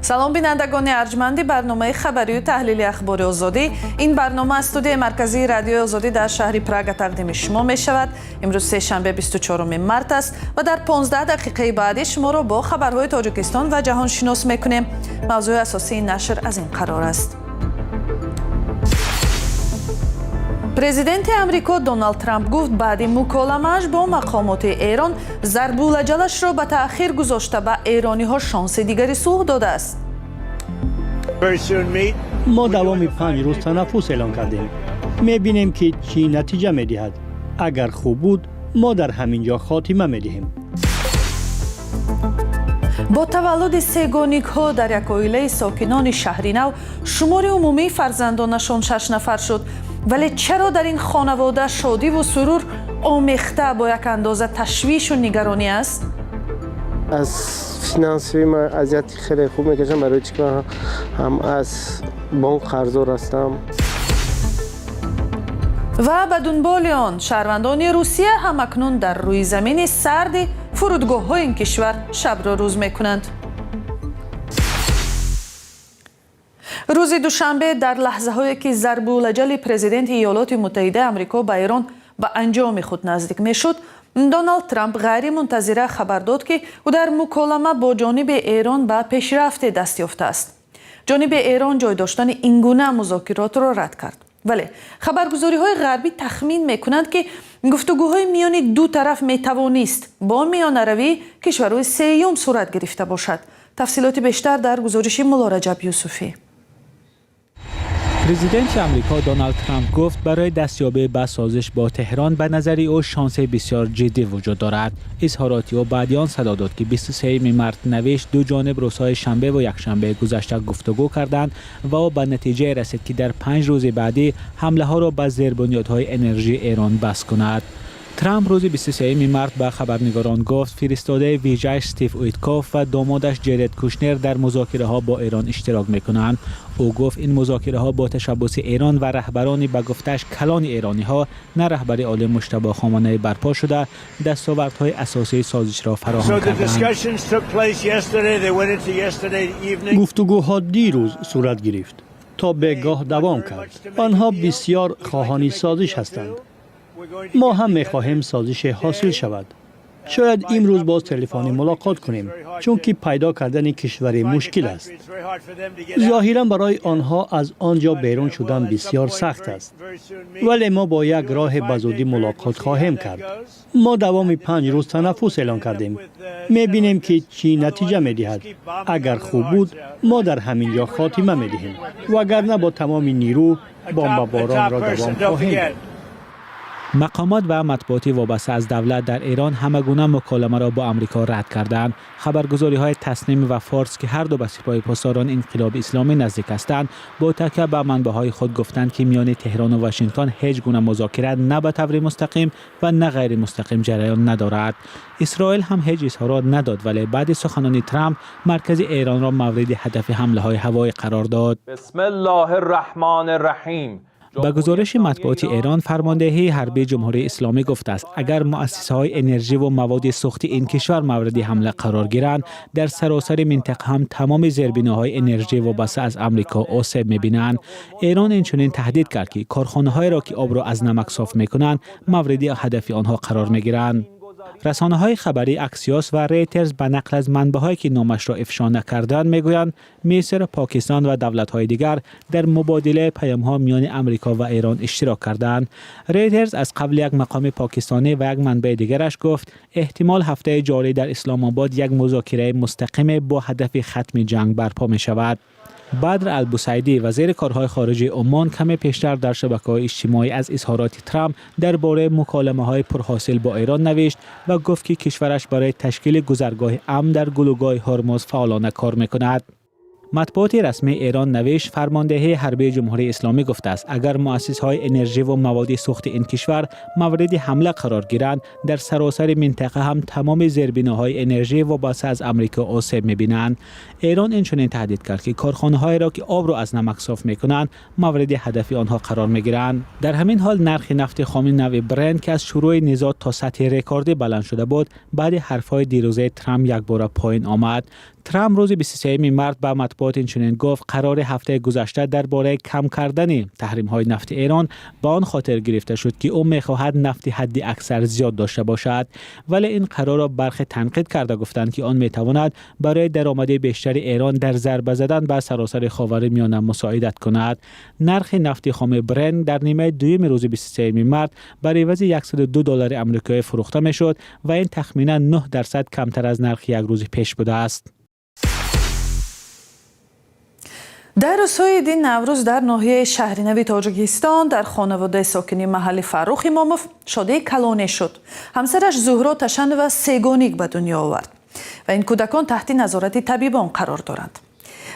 салом бинандагони арҷманди барномаи хабарию таҳлили ахбори озодӣ. Ин барнома аз студияи марказии радиои озодӣ дар шаҳри Прага тақдими шумо мешавад. имрӯз сешанбе 24 март аст ва дар 15 дақиқаи баъди шуморо бо хабарҳои Тоҷикистон ва ҷаҳон шинос мекунем. мавзӯи асосии нашр аз ин қарор аст. президенти амрико Доналд Трамп гуфт баъди муколамааш бо мақомоти Эрон зарбулаҷалашро ба таъхир гузошта ба эрониҳо шонси дигари сулҳ додааст. мо давоми 5 рӯз танаффус эълон кардем. мебинем ки чӣ натиҷа медиҳад. агар хуб буд мо дар ҳамин ҷо хотима медиҳем. бо таваллуди сегоникҳо дар як оилаи сокинони шаҳри нав шумори умумии фарзандонашон 6 нафар шуд. вале чаро дар ин хонавода шодиву сурур омехта бо як андоза ташвишу нигаронӣ аст? аз финансовӣ ман азияти хеле хуб мекашам, барои чӣ ки ман ҳам аз бонк қарздор ҳастам. ва ба дунболи он шаҳрвандони Русия ҳам акнун дар рӯи замини сарди фурудгоҳҳои ин кишвар шабро рӯз мекунанд. рӯзи душанбе дар лаҳзаҳое ки зарбулаҷали президенти Иёлоти Муттаҳидаи Амрико ба Эрон ба анҷоми худ наздик мешуд, Доналд Трамп ғайримунтазира хабар дод ки ӯ дар муколама бо ҷониби Эрон ба пешрафте даст ёфтааст. ҷониби Эрон ҷой доштани ин гуна музокиротро рад кард. вале хабаргузориҳои ғарбӣ тахмин мекунанд ки гуфтугӯҳои миёни ду тараф метавонист бо миёнаравии кишварҳои сеюм сурат гирифта бошад. тафсилоти бештар дар гузориши Муллораҷаб Юсуфӣ. президенти амрико Доналд Трамп гуфт برای دستیابی به سازش با تهران به نظر او شانس بسیار جدی وجود دارد. اظهارات او بعد آن صدا داد که 23 مارت نوشت دو جانب روزهای شنبه و یکشنبه گذشته گفتگو کردند و او به نتیجه رسید که در 5 روز بعدی حمله ها را به زیربنیادهای انرژی ایران بس کند. ترامپ روز 23 مارت به خبرنگاران گفت فرستاده ویژه استیو اویتکوف و دامادش جرد کوشنر در مذاکره ها با ایران اشتراک میکنند. او گفت این مذاکره ها با تشبث ایران و رهبران به گفتش کلان ایرانی ها نه رهبر عالی مجتبی خامنه‌ای برپا شده دستاوردهای اساسی سازش را فراهم کردند. گفتگوها دیروز صورت گرفت تا بهگاه دوام کرد. آنها بسیار خواهان سازش هستند. ما هم می‌خواهیم سازش حاصل شود. شاید امروز باز تلفنی ملاقات کنیم چون که پیدا کردن کشوری مشکل است. ظاهراً برای آنها از آنجا بیرون شدن بسیار سخت است. ولی ما با یک راه بزودی ملاقات خواهیم کرد. ما دوام 5 روز تنفس اعلان کردیم. می‌بینیم که چی نتیجه می‌دهد. اگر خوب بود ما در همین جا خاتمه می‌دهیم. وگرنه با تمام نیرو بمباران را دوام خواهیم. مقامات و مطبوعاتی وابسته از دولت در ایران همگونه مکالمه را با آمریکا رد کردند. خبرگزاری‌های تسنیم و فارس که هر دو به سپاه پاسداران انقلاب اسلامی نزدیک هستند با تکیه به منبع‌های خود گفتند که میان تهران و واشنگتن هیچ گونه مذاکره نه به طور مستقیم و نه غیر مستقیم جریان ندارد. اسرائیل هم هیچ اظهارات نداد ولی بعد سخنان ترامپ مرکز ایران را مورد هدف حمله‌های هوایی قرار داد. بسم الله الرحمن الرحیم. با گزارش مطبوعاتی ایران فرماندهی حربی جمهوری اسلامی گفته است اگر مؤسسه‌های انرژی و مواد سوختی این کشور مورد حمله قرار گیرند در سراسر منطقه هم تمام زیربناهای انرژی وابسته از آمریکا آسیب می‌بینند. ایران اینچنین تهدید کرد که کارخانه‌هایی را که آب را از نمک صاف می‌کنند مورد هدف آنها قرار می‌گیرند. رسانه‌های خبری اکسیوس و ریترز به نقل از منبع‌هایی که نامش را افشا نکردند میگویند مصر، پاکستان و دولت‌های دیگر در مبادله پیام‌ها میان آمریکا و ایران اشتراک کردند. ریترز از قبل یک مقام پاکستانی و یک منبع دیگرش گفت احتمال هفته جاری در اسلام آباد یک مذاکره مستقیم با هدف ختم جنگ برپا می‌شود. بدر البوسعیدی وزیر کارهای خارجه عمان کمی پیشتر در شبکه‌های اجتماعی از اظهارات ترامپ درباره مکالمه‌های پرحاصل با ایران نوشت و گفت که کشورش برای تشکیل گذرگاه امن در گلوگاه هرمز فعالانه کار می‌کند. مطبوعات رسمی ایران نوشت فرماندهی حربی جمهوری اسلامی گفته است اگر مؤسسه‌های انرژی و مواد سوخت این کشور مورد حمله قرار گیرند در سراسر منطقه هم تمام زیربناهای انرژی وابسته از آمریکا آسیب می‌بینند. ایران اینچنین تهدید کرد که کارخانه‌هایی را که آب را از نمک صاف می‌کنند مورد هدف آنها قرار می‌گیرند. در همین حال نرخ نفت خام نوع برنت که از شروع نزاع تا سطح رکوردی بلند شده بود بعد حرف‌های دیروزه ترامپ یک بار پایین آمد. ترامپ روز 23 مارس به مطبوعات اینچنین گفت قرار هفته گذشته درباره کم کردن تحریم‌های نفت ایران به آن خاطر گرفته شد که او می‌خواهد نفت حد اکثر زیاد داشته باشد، ولی این قرار را برخی تنقید کرده گفتند که آن می‌تواند برای درآمد بیشتر ایران در ضربه زدن به سراسر خاورمیانه مساعدت کند. نرخ نفت خام برنت در نیمه دوم روز 23 مارس بر عوض $102 آمریکایی فروخته می‌شد و این تخمیناً 9% کمتر از نرخ یک روز پیش بوده است. در روزهای دین نوروز در ناحیه شهرینو تاجیکستان در خانواده ساکنی محل فروخ اماموف شاده کلانه شد. همسرش زهرا تشنو سگانیک به دنیا آورد و این کودکان تحت نظارت طبیبان قرار دارند.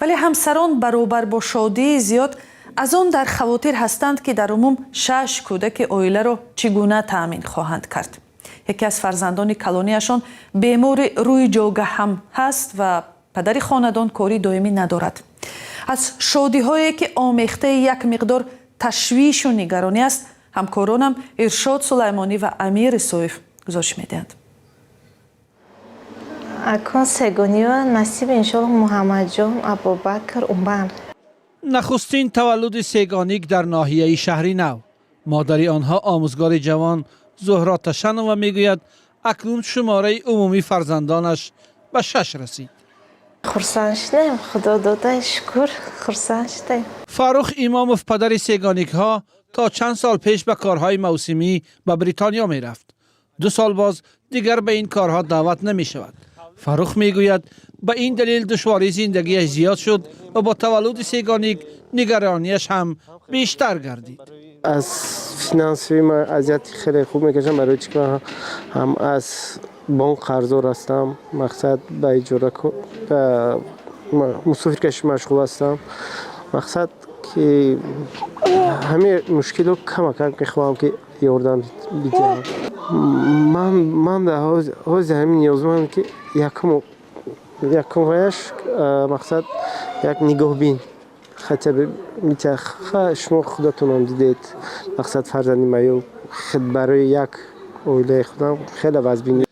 ولی همسران برابر با شادی زیاد از آن در خواطر هستند که در عموم 6 کودک عائله را چگونه تأمین خواهند کرد. یکی از فرزندان کلانیشان بیمار روی جوگه هم هست و پدر خاندان کاری دائمی ندارد. از شادی هایی که آمیخته یک مقدار تشویش و نگرانی است همکارانم ارشاد سلیمانی و امیر سویف گزارش میدهند. اکان سگانی و نصیب انشالله محمد جان ابوبکر عمر. نخستین تولد سگانیک در ناحیه شهرینو. مادر آنها آموزگار جوان زهرا تشنو میگوید اکنون شماره عمومی فرزندانش به 6 رسید. خرسند شدیم، خدا داده شکر خرسند شدیم. فاروق اماموف پدر سگانیک ها تا چند سال پیش به کارهای موسمی به بریتانیا می رفت. 2 سال باز دیگر به این کارها دعوت نمی شود. فاروق می گوید به این دلیل دشواری زندگیش زیاد شد و با تولد سگانیک نگرانیش هم بیشتر گردید. از فینانسی من اذیت خیلی خوب میکشم برای چی که هم از بانک قرضدار هستم، مقصد به اجاره به مسافر کشی مشغول هستم، مقصد که همه مشکل رو کم میخواهم که یاردم بدهم. من در حوض همین نیازمندم که یکم ویش مقصد یک نگاه بین خطر میتخه شما خودتون هم دیدید مقصد فرزندی میو خود برای یک اوله خودم خیلی وزبین.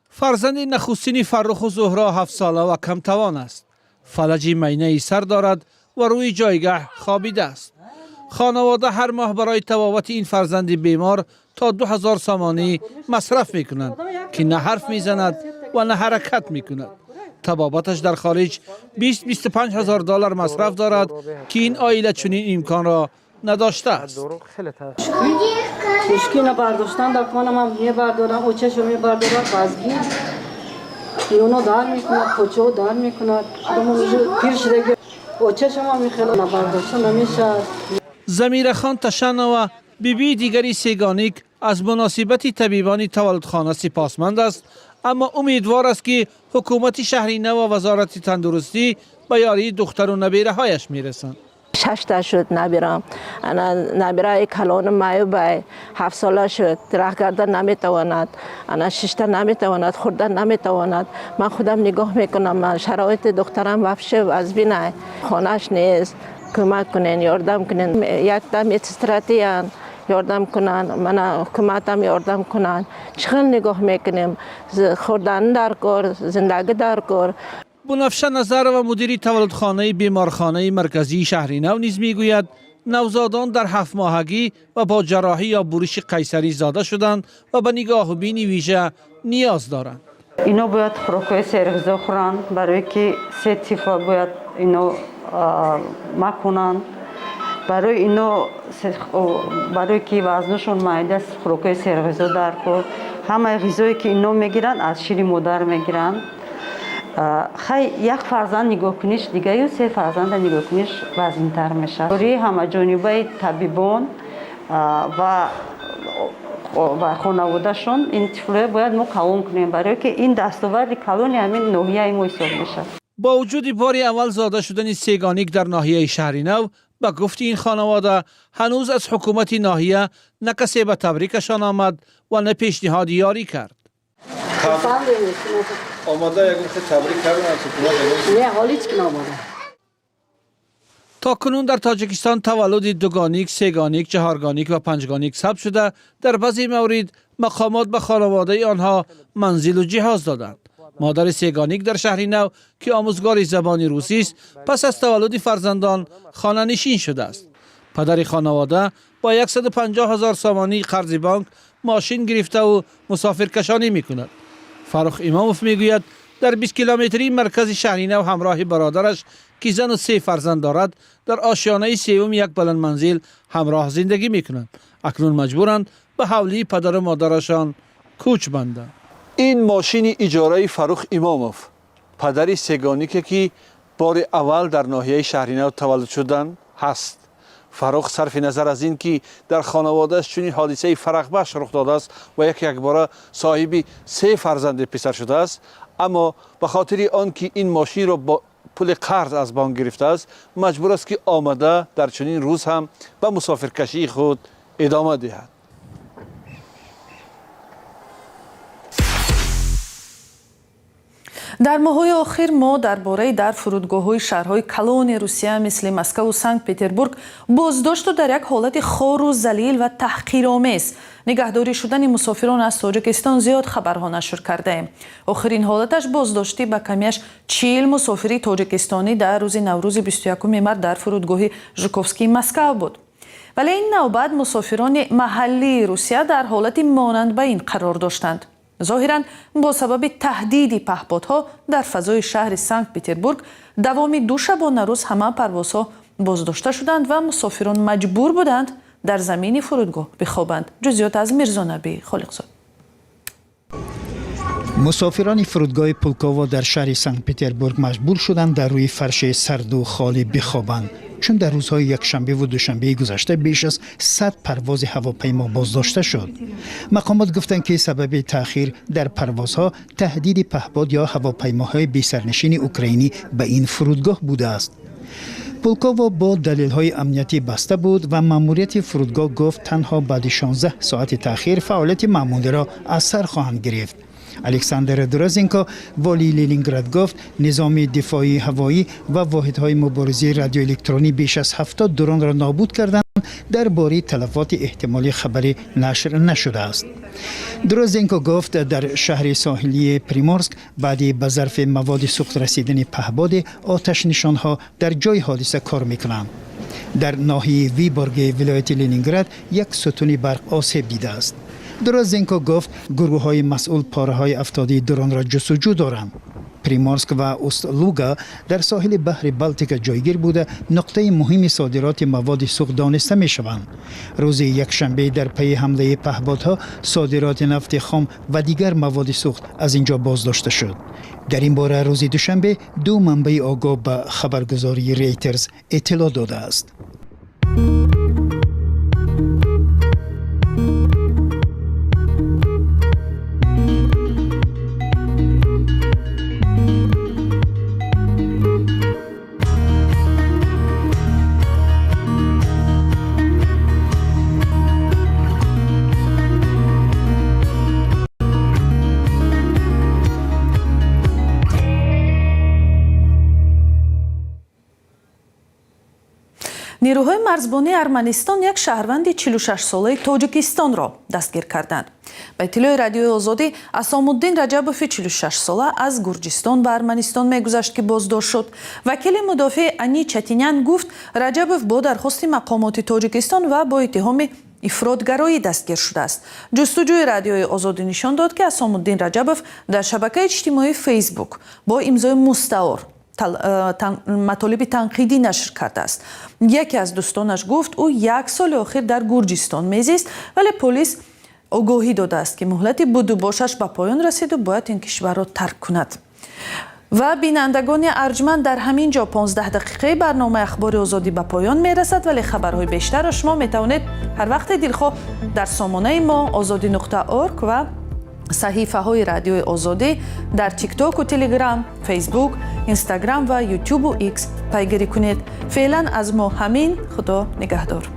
فرزند نخستین فرخ و زهرا 7 ساله و کم توان است. فلج مینه سر دارد و روی جایگاه خوابیده است. خانواده هر ماه برای تبابت این فرزند بیمار تا 2000 سامانی مصرف می کنند که نه حرف می زند و نه حرکت می کند. تبابتش در خارج 20-25 هزار دلار مصرف دارد که این عائله چنین امکان را نداشته است. مشکی نبرداشتن در کنم هم میبردارم و چشم میبردارم بازگیر یونو دار میکند پوچو دار میکند پیر شده و چشم هم میخیلی نبرداشتن نمیشه. زمیر خان تشنو بیبی دیگری سگانیک از مناسبت طبیبان تولدخانه سپاسمند است، اما امیدوار است که حکومت شهرینو و وزارت تندرستی به یاری دختر و نبیره هایش میرسند. 6 تا شد نبیرم. انا نبیره کلان مایو بای 7 ساله شد. راه کردن نمیتواند. انا 6 تا نمیتواند. خوردن نمیتواند. من خودم نگاه میکنم. من شرایط دخترم وحشه از بینه. خانهش نیست. کمک کنین، یاردم کنین. یک دم استراتیان یاردم کنن. من حکومتم یاردم کنن. چقدر نگاه میکنیم. خوردن در کار، زندگی در کار. بنفشه نظر و مدیر تولدخانه بیمارخانه مرکزی شهرینو نیز میگوید نوزادان در 7 ماهگی و با جراحی یا برش قیصری زاده شدند و به نگاه بینی ویژه نیاز دارند. اینا باید خوراکای سرغذا خورن برای که 3 طیفا باید اینا مکنن. برای اینا برای که وزنشون معده است خوراکای سرغذا در کار. همه غذایی که اینا میگیرن از شیر مادر میگیرن. یک فرزند نگاه کنیش دیگه یا 3 فرزند نگاه کنیش وزن‌تر میشه. برای همه جانبه طبیبان و خانوادهشون این طفله باید ما قوام کنیم برای که این دستاورد کلان همین ناحیه ما حساب میشه. با وجود بار اول زاده شدن سیگانیک در ناحیه شهرینو، به گفت این خانواده هنوز از حکومت ناحیه نه کسی به تبریکشان آمد و نه پیشنهاد یاری کرد. آماده یک وقت تبریک کردن از حکومت؟ نه، حالی چی ناماده. تا کنون در تاجیکستان تولد دوگانیک، سه‌گانیک، چهارگانیک و پنجگانیک ثبت شده. در بعضی موارد مقامات به خانواده آنها منزل و جهاز دادند. مادر سه‌گانیک در شهر نو که آموزگار زبان روسی است، پس از تولد فرزندان خانه نشین شده است. پدر خانواده با 150,000 سامانی قرض بانک ماشین گرفته و مسافر کشانی میکند. فرخ اماموف میگوید در 20 کیلومتری مرکز شهر نو همراه برادرش که زن و 3 فرزند دارد در آشیانه سوم یک بلند منزل همراه زندگی میکنند. اکنون مجبورند به حوالی پدر و مادرشان کوچ بندند. این ماشین اجاره فرخ اماموف، پدر سه‌گانیک که بار اول در ناحیه شهرینو تولد شدن هست. فرخ صرف نظر از این که در خانوادهش چنین حادثه فرح بخش رخ داده است و یک بار صاحب 3 فرزند پسر شده است، اما به خاطر آن که این ماشین را با پول قرض از بانک گرفته است، مجبور است که آمده در چنین روز هم به مسافرکشی خود ادامه دهد. در ماه‌های آخر ما درباره در فرودگاه‌های شهرهای کلان روسیه مثل مسکو و سنت پتربورگ بازداشت و در یک حالت خار و ذلیل و تحقیرآمیز نگهداری شدن مسافران از تاجیکستان زیاد خبرها نشر کرده ایم. آخرین حالتش بازداشتی به کمیش 40 مسافری تاجیکستانی در روز نوروز 21 مارس در فرودگاه ژوکوفسکی مسکو بود. ولی این نوبت مسافران محلی روسیه در حالت مانند به این قرار داشتند. ظاهراً با سبب تهدید پهپادها در فضای شهر سنت پتربورگ دوام 2 شبانه روز همه پروازها بازداشته شدند و مسافران مجبور بودند در زمین فرودگاه بخوابند. جزئیات از میرزا نبی خالقزاد. مسافران فرودگاه پولکاوا در شهر سنت پتربورگ مجبور شدند در روی فرش سرد و خالی بخوابند، چون در روزهای یکشنبه و دوشنبه گذشته بیش از 100 پرواز هواپیما بازداشته شد. مقامات گفتند که سبب تأخیر در پروازها تهدید پهپاد یا هواپیماهای بی سرنشین اوکراینی به این فرودگاه بوده است. پولکاوا با دلیل‌های امنیتی بسته بود و ماموریت فرودگاه گفت تنها بعد 16 ساعت تأخیر فعالیت معمولی را از سر خواهند گرفت. الکساندر درازینکو والی لنینگراد گفت نظام دفاعی هوایی و واحدهای مبارزه رادیو الکترونی بیش از 70 درون را نابود کردند. درباره تلفات احتمالی خبری نشر نشده است. درازینکو گفت در شهر ساحلی پریمورسک بعد به ظرف مواد سوخت رسیدن پهپاد آتش نشانها در جای حادثه کار میکنند. در ناحیه ویبورگ ولایت لنینگراد یک ستون برق آسیب دیده است. درازینکو گفت گروه های مسئول پاره های افتاده درون را جستجو دارند. پریمورسک و اوستلوگا در ساحل بحر بالتیک جایگیر بوده نقطه مهم صادرات مواد سوخت دانسته می شوند. روز یکشنبه در پی حمله پهپادها صادرات نفت خام و دیگر مواد سوخت از اینجا بازداشته شد. در این باره روز دوشنبه 2 منبع آگاه به خبرگزاری ریترز اطلاع داده است. نیروهای مرزبانی ارمنستان یک شهروند 46 ساله تاجیکستان را دستگیر کردند. به اطلاع رادیوی آزادی اسام‌الدین رجبوف 46 ساله از گرجستان به ارمنستان می‌گذشت که بازداشت شد. وکیل مدافع انی چتینیان گفت رجبوف با درخواست مقامات تاجیکستان و با اتهام افراطگرایی دستگیر شده است. جستجوی رادیوی آزادی نشان داد که اسام‌الدین رجبوف در شبکه اجتماعی فیسبوک با امضای مستعار مطالب تنقیدی نشر کرده است. یکی از دوستانش گفت او 1 سال آخر در گرجستان میزیست، ولی پلیس آگاهی داده است که مهلت بدوباشش به پایان رسید و باید این کشور را ترک کند. و بینندگان ارجمند در همین جا 15 دقیقه برنامه اخبار آزادی به پایان میرسد، ولی خبرهای بیشتر را شما میتوانید هر وقت دلخواه در سامانه ما azadi.org و صحیفه های رادیوی آزادی در تیک تاک و تلگرام، فیسبوک، اینستاگرام و یوتیوب و ایکس پیگیری کنید. فعلا از ما همین. خدا نگهدار.